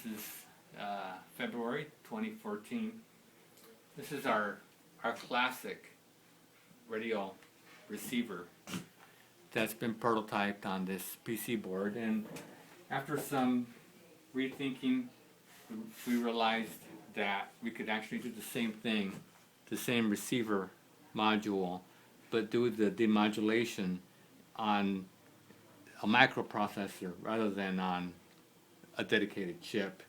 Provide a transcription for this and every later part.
This is February 2014. This is our classic radio receiver that's been prototyped on this PC board, and after some rethinking we realized that we could actually do the same thing, the same receiver module, but do the demodulation on a microprocessor rather than on a dedicated chip.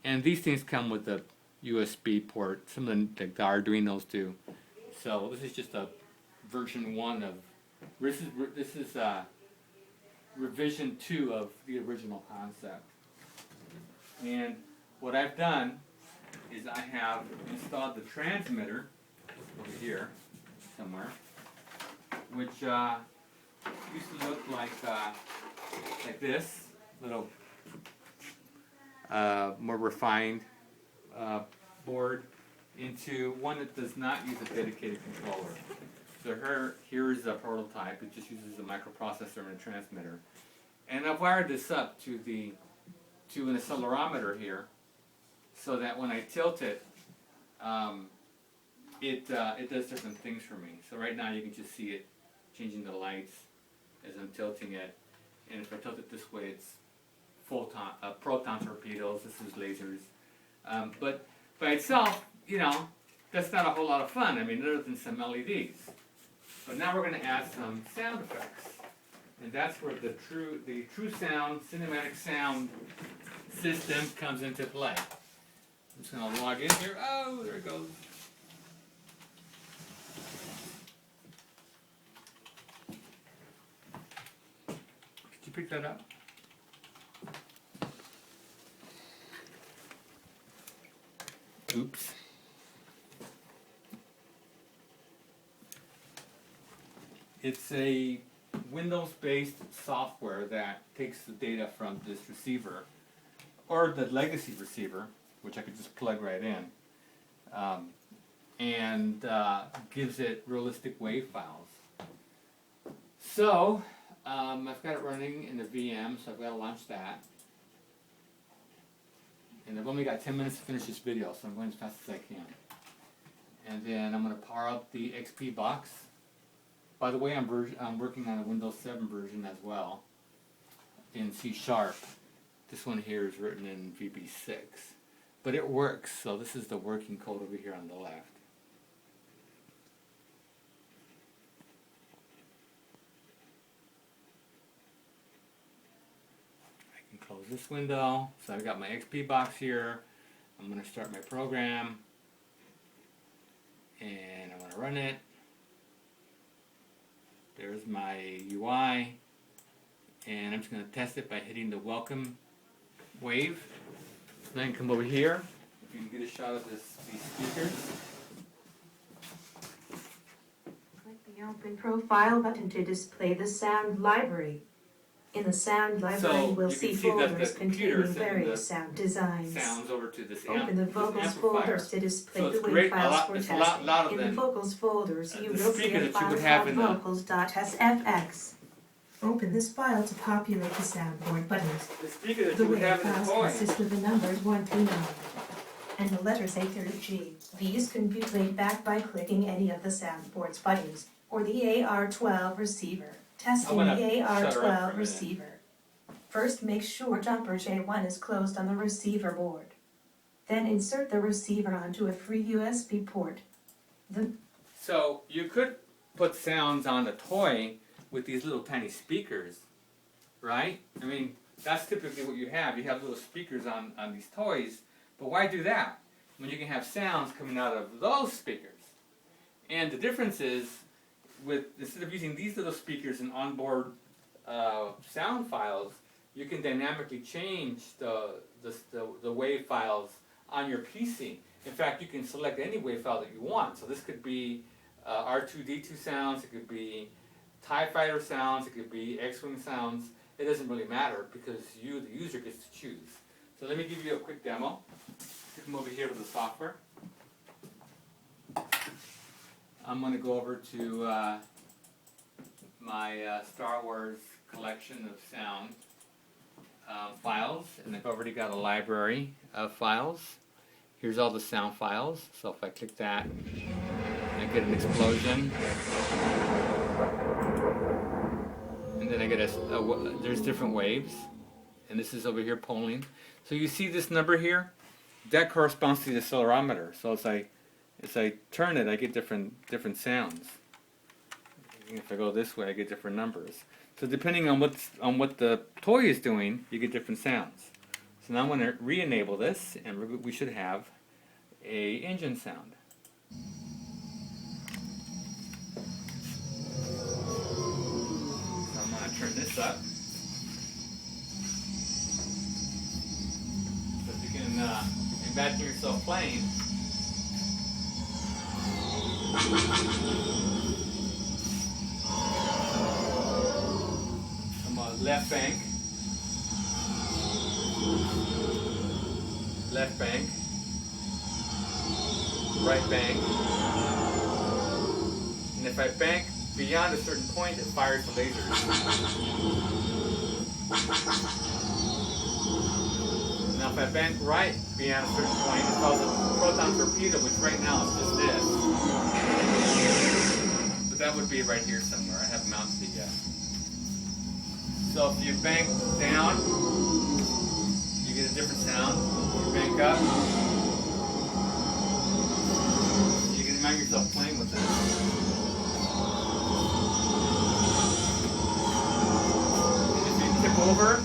And these things come with a USB port, some of the Arduinos do. So this is just a version 1 of, this is revision 2 of the original concept. And what I've done is I have installed the transmitter over here somewhere, which used to look like this, little more refined board, into one that does not use a dedicated controller. So here's a prototype. It just uses a microprocessor and a transmitter. And I've wired this up to an accelerometer here, so that when I tilt it, it does different things for me. So right now you can just see it changing the lights as I'm tilting it. And if I tilt it this way, it's proton torpedoes. This is lasers. But by itself, you know, that's not a whole lot of fun. I mean, other than some LEDs. But now we're going to add some sound effects, and that's where the true sound, cinematic sound system comes into play. I'm just going to log in here. Oh, there it goes. Did you pick that up? Oops. It's a Windows-based software that takes the data from this receiver, or the legacy receiver, which I could just plug right in, and gives it realistic wave files. So, I've got it running in the VM, so I've got to launch that. And I've only got 10 minutes to finish this video, so I'm going as fast as I can. And then I'm going to power up the XP box. By the way, I'm working on a Windows 7 version as well, in C#. This one here is written in VB6. But it works, so this is the working code over here on the left. I can close this window. So I've got my XP box here. I'm going to start my program, and I'm going to run it. There's my UI, and I'm just going to test it by hitting the welcome wave. Then come over here. If you can get a shot of these speakers. Click the Open Profile button to display the sound library. In the sound library, we'll see folders containing various sound designs. Sounds over to this Open the vocals folders to display So the it's wave great, files for it's testing. lot of In the them, vocals folders, you the will see speaker a that you file would have called in the- vocals.sfx. Open this file to populate the soundboard buttons. the speaker that The you would wave have in the files toy. consist of the numbers 1 through 9 and the letters A through G. These can be played back by clicking any of the soundboard's buttons or the AR12 receiver. Testing I'm the gonna shut her up for a AR12 minute. receiver. First, make sure jumper J1 is closed on the receiver board. Then insert the receiver onto a free USB port. So you could put sounds on a toy with these little tiny speakers, right? I mean, that's typically what you have. You have little speakers on these toys, but why do that when you can have sounds coming out of those speakers? And the difference is, instead of using these little speakers and onboard sound files, you can dynamically change the wave files on your PC. In fact, you can select any wave file that you want. So this could be R2-D2 sounds, it could be TIE Fighter sounds, it could be X-Wing sounds. It doesn't really matter because you, the user, gets to choose. So let me give you a quick demo. Come over here to the software. I'm going to go over to my Star Wars collection of sound files. and I've already got a library of files. Here's all the sound files. So if I click that, I get an explosion. And then I get there's different waves. And this is over here polling. So you see this number here? That corresponds to the accelerometer. So as I turn it, I get different sounds. If I go this way, I get different numbers. So depending on what the toy is doing, you get different sounds. So now I'm going to re-enable this, and we should have a engine sound. So I'm going to turn this up. So if you can imagine yourself playing. Left bank, left bank, right bank, and if I bank beyond a certain point, it fires the lasers. Now if I bank right beyond a certain point, it calls a proton torpedo, which right now is just this. But that would be right here somewhere. I haven't mounted it yet. So if you bank down, you get a different sound. You bank up, you can imagine yourself playing with this. And if you tip over,